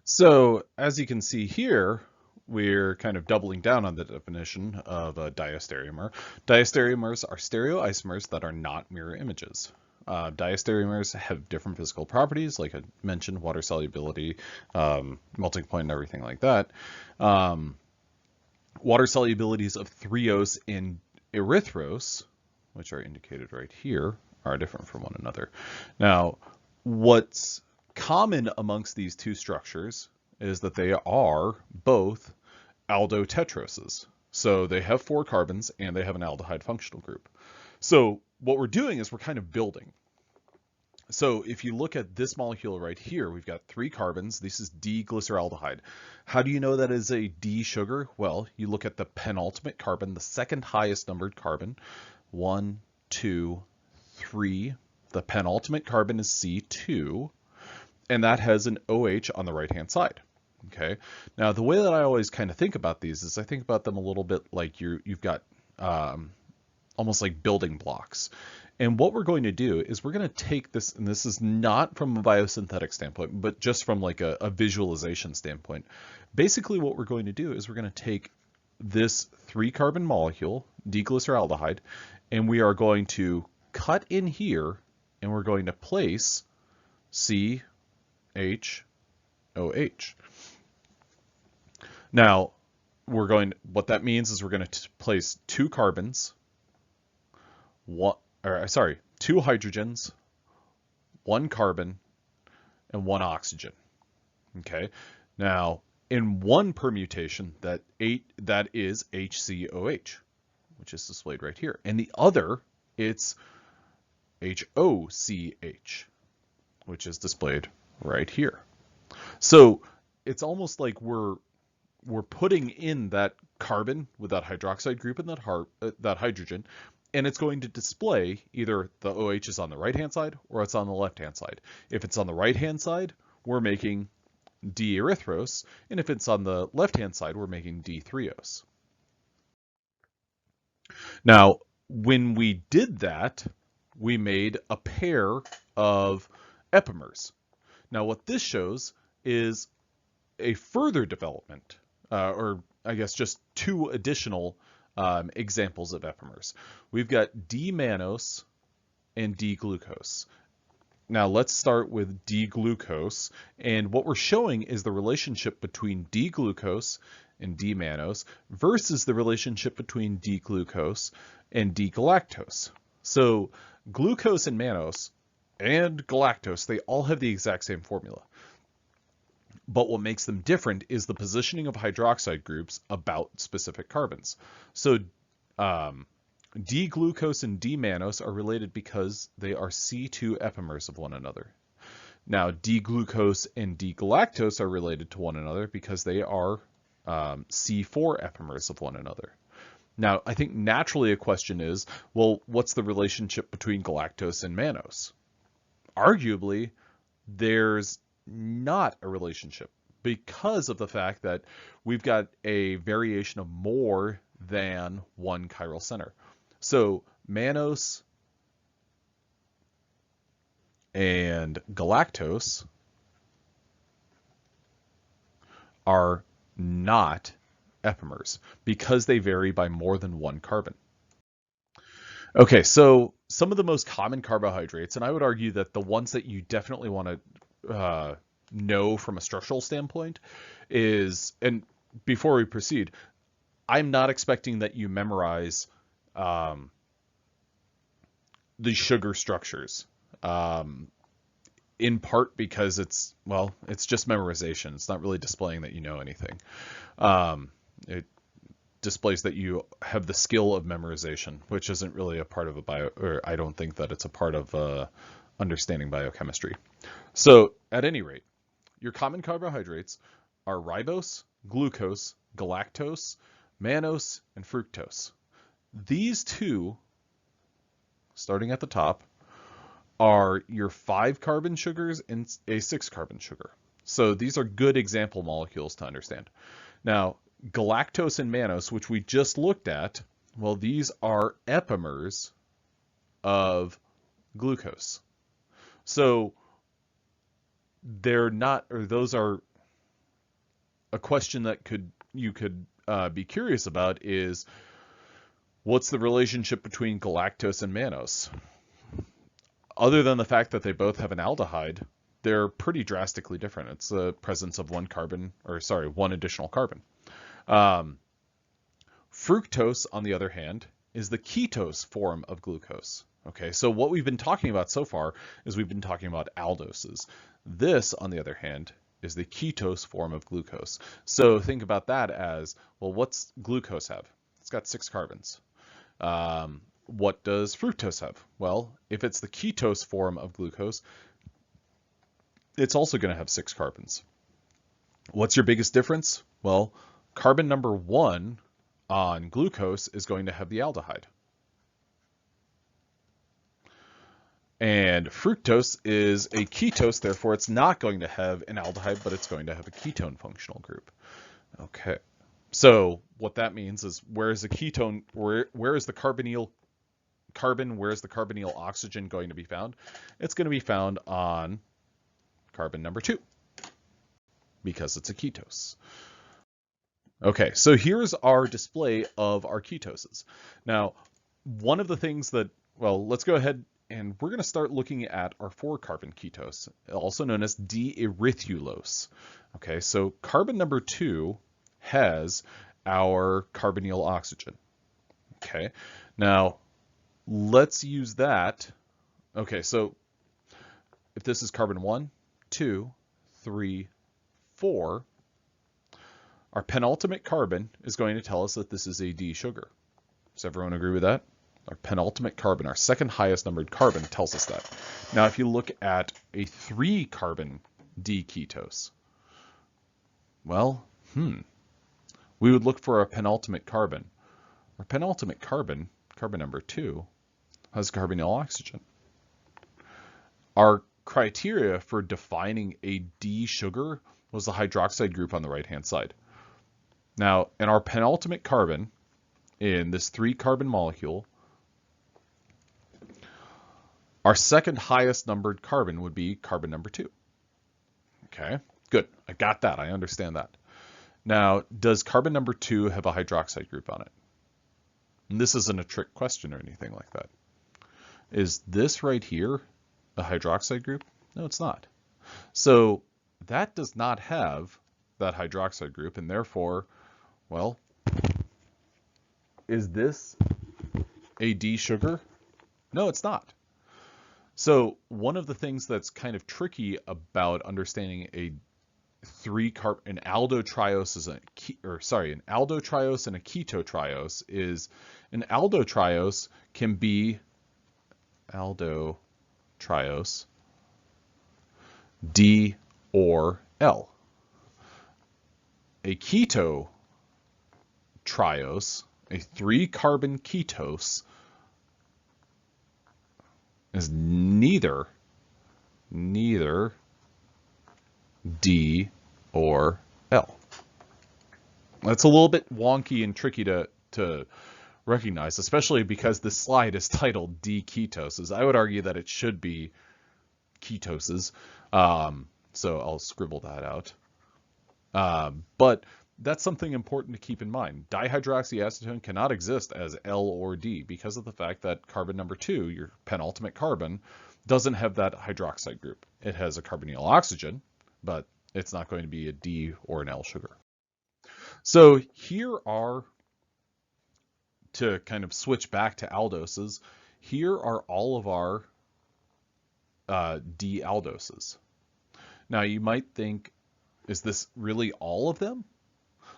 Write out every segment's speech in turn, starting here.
So as you can see here, we're kind of doubling down on the definition of a diastereomer. Diastereomers are stereoisomers that are not mirror images. Diastereomers have different physical properties, like I mentioned, water solubility, melting point, and everything like that. Um, Water solubilities of threose and erythros, which are indicated right here, are different from one another. Now, what's common amongst these two structures is that they are both aldotetroses. So they have 4 carbons and they have an aldehyde functional group. So what we're doing is we're kind of building. So if you look at this molecule right here, we've got 3 carbons. This is D-glyceraldehyde. How do you know that is a D sugar? Well, you look at the penultimate carbon, the second highest numbered carbon. 1, 2, 3. The penultimate carbon is C2, and that has an OH on the right-hand side. Okay. Now, the way that I always kind of think about these is I think about them a little bit like you've got almost like building blocks. And what we're going to do is we're going to take this, and this is not from a biosynthetic standpoint, but just from like a visualization standpoint. Basically, what we're going to do is we're going to take this 3-carbon molecule, D-glyceraldehyde, and we are going to cut in here, and we're going to place CHOH. Now, what that means is we're going to place 2 carbons, 2 hydrogens, 1 carbon, and 1 oxygen. Okay. Now, in one permutation, that is HCOH, which is displayed right here. And the other, it's HOCH, which is displayed right here. So it's almost like we're putting in that carbon with that hydroxide group and that hydrogen, and it's going to display either the OH is on the right-hand side or it's on the left-hand side. If it's on the right-hand side, we're making D-erythros, and if it's on the left-hand side, we're making D-threose. Now, when we did that, we made a pair of epimers. Now, what this shows is a further development, or I guess just 2 additional examples of epimers. We've got D-mannose and D-glucose. Now let's start with D-glucose, and what we're showing is the relationship between D-glucose and D-mannose versus the relationship between D-glucose and D-galactose. So glucose and mannose and galactose, they all have the exact same formula. But what makes them different is the positioning of hydroxide groups about specific carbons. So D-glucose and D-mannose are related because they are C2 epimers of one another. Now, D-glucose and D-galactose are related to one another because they are C4 epimers of one another. Now, I think naturally a question is, well, what's the relationship between galactose and mannose? Arguably, there's not a relationship because of the fact that we've got a variation of more than 1 chiral center. So mannose and galactose are not epimers because they vary by more than 1 carbon. Okay, so some of the most common carbohydrates, and I would argue that the ones that you definitely want to know from a structural standpoint is, and before we proceed, I'm not expecting that you memorize the sugar structures, in part because it's just memorization. It's not really displaying that you know anything. It displays that you have the skill of memorization, which isn't really a part of or I don't think that it's a part of understanding biochemistry. So at any rate, your common carbohydrates are ribose, glucose, galactose, mannose, and fructose. These 2, starting at the top, are your 5-carbon sugars and a 6-carbon sugar. So these are good example molecules to understand. Now, galactose and mannose, which we just looked at, well, these are epimers of glucose. So they're not, or those are a question that you could be curious about is, what's the relationship between galactose and mannose? Other than the fact that they both have an aldehyde, they're pretty drastically different. It's the presence of one additional carbon. Fructose, on the other hand, is the ketose form of glucose. Okay, so what we've been talking about so far is we've been talking about aldoses. This, on the other hand, is the ketose form of glucose. So think about that as, well, what's glucose have? It's got 6 carbons. What does fructose have? Well, if it's the ketose form of glucose, it's also going to have 6 carbons. What's your biggest difference? Well, carbon number 1 on glucose is going to have the aldehyde. And fructose is a ketose, therefore it's not going to have an aldehyde, but it's going to have a ketone functional group. Okay, so what that means is, where is the ketone, where is the carbonyl carbon, where's the carbonyl oxygen going to be found? It's going to be found on carbon number 2, because it's a ketose. Okay, so here's our display of our ketoses. Now, one of the things that, well, let's go ahead and we're going to start looking at our 4-carbon ketose, also known as D-erythulose. Okay, so carbon number 2 has our carbonyl oxygen. Okay, now let's use that. Okay, so if this is carbon 1, 2, 3, 4, our penultimate carbon is going to tell us that this is a D sugar. Does everyone agree with that? Our penultimate carbon, our second highest numbered carbon, tells us that. Now, if you look at a 3-carbon D-ketose, well, we would look for a penultimate carbon. Our penultimate carbon, carbon number 2, has carbonyl oxygen. Our criteria for defining a D sugar was the hydroxide group on the right-hand side. Now, in our penultimate carbon, in this 3-carbon molecule, our second highest numbered carbon would be carbon number 2. Okay, good. I got that. I understand that. Now, does carbon number 2 have a hydroxide group on it? And this isn't a trick question or anything like that. Is this right here a hydroxide group? No, it's not. So that does not have that hydroxide group, and therefore, well, is this a D sugar? No, it's not. So one of the things that's kind of tricky about understanding an aldotriose and an aldotriose and a ketotriose is, an aldotriose can be aldotriose D or L. A ketotriose, a 3-carbon ketose, is neither D or L. That's a little bit wonky and tricky to recognize, especially because this slide is titled D-Ketoses. I would argue that it should be ketoses, so I'll scribble that out. But that's something important to keep in mind. Dihydroxyacetone cannot exist as L or D because of the fact that carbon number 2, your penultimate carbon, doesn't have that hydroxide group. It has a carbonyl oxygen, but it's not going to be a D or an L sugar. So here are, to kind of switch back to aldoses, here are all of our D aldoses. Now you might think, is this really all of them?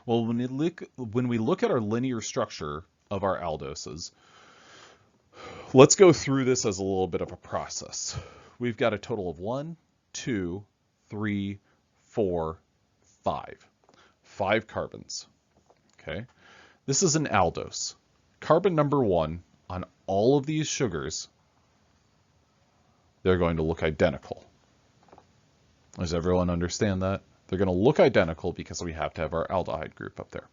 Well, when we look at our linear structure of our aldoses, let's go through this as a little bit of a process. We've got a total of 1, 2, 3, 4, 5. 5 carbons. Okay, this is an aldose. Carbon number 1 on all of these sugars, they're going to look identical. Does everyone understand that? They're going to look identical because we have to have our aldehyde group up there.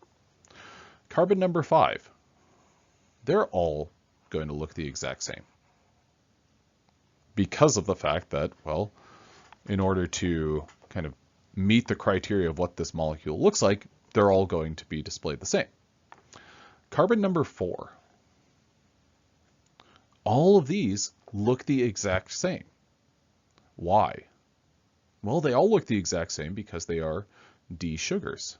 Carbon number 5, they're all going to look the exact same because of the fact that, well, in order to kind of meet the criteria of what this molecule looks like, they're all going to be displayed the same. Carbon number 4. All of these look the exact same. Why? Well, they all look the exact same because they are D sugars.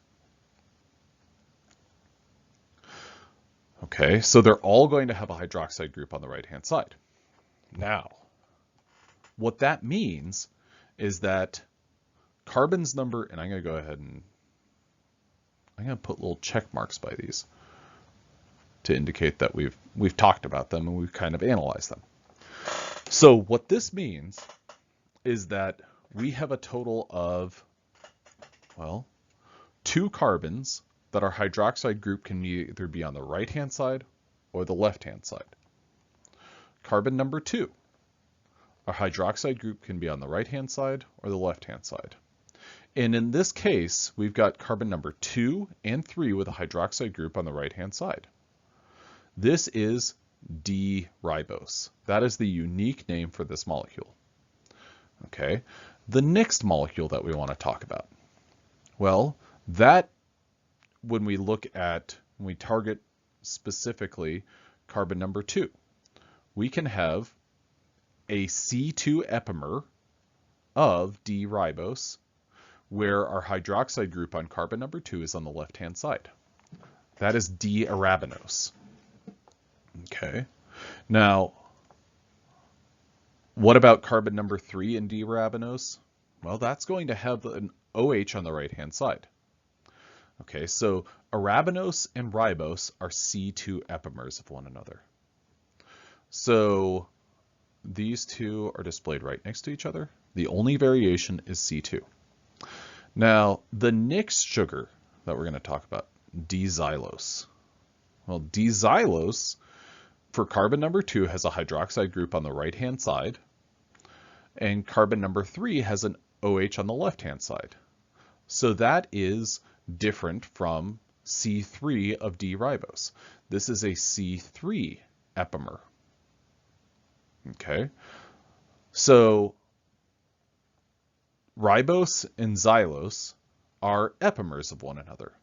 Okay, so they're all going to have a hydroxide group on the right-hand side. Now, what that means is that carbon's number, and I'm going to go ahead and I'm going to put little check marks by these to indicate that we've talked about them and we've kind of analyzed them. So what this means is that we have a total of, well, 2 carbons that our hydroxide group can either be on the right-hand side or the left-hand side. Carbon number 2, our hydroxide group can be on the right-hand side or the left-hand side. And in this case, we've got carbon number 2 and 3 with a hydroxide group on the right-hand side. This is D-ribose. That is the unique name for this molecule. Okay, the next molecule that we want to talk about. Well, that when we target specifically carbon number 2, we can have a C2 epimer of D-ribose where our hydroxide group on carbon number 2 is on the left-hand side. That is D-arabinose. Okay, now what about carbon number 3 in D-arabinose? Well, that's going to have an OH on the right-hand side. Okay, so arabinose and ribose are C2 epimers of one another. So these two are displayed right next to each other. The only variation is C2. Now, the next sugar that we're going to talk about, D-xylose. Well, D-xylose for carbon number 2 has a hydroxide group on the right-hand side, and carbon number 3 has an OH on the left-hand side. So that is different from C3 of D-ribose. This is a C3 epimer. Okay, so ribose and xylose are epimers of one another.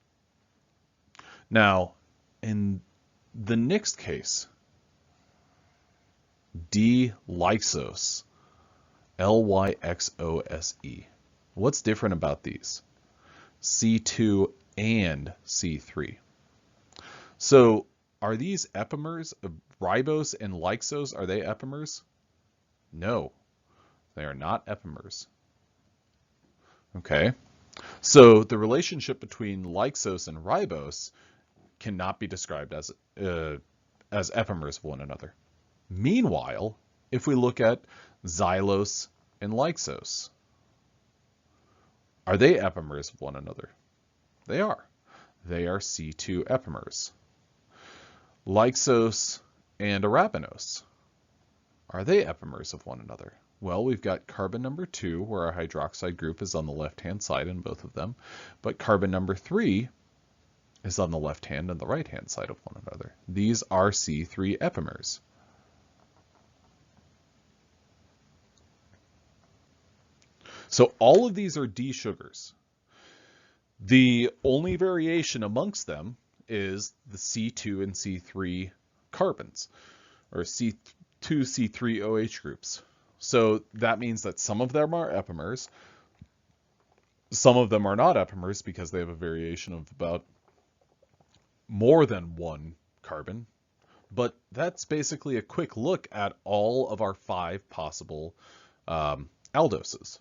Now, in the next case, D-lyxose, L-Y-X-O-S-E. What's different about these? C2 and C3. So are these epimers? Ribose and lyxose, are they epimers? No, they are not epimers. Okay, so the relationship between lyxose and ribose cannot be described as epimers of one another. Meanwhile, if we look at xylose and lyxose, are they epimers of one another? They are. They are C2 epimers. Lyxose and arabinose, are they epimers of one another? Well, we've got carbon number 2, where our hydroxide group is on the left-hand side in both of them, but carbon number 3 is on the left-hand and the right-hand side of one another. These are C3 epimers. So all of these are D sugars. The only variation amongst them is the C2 and C3 carbons, or C2, C3 OH groups. So that means that some of them are epimers, some of them are not epimers because they have a variation of about more than one carbon. But that's basically a quick look at all of our 5 possible aldoses.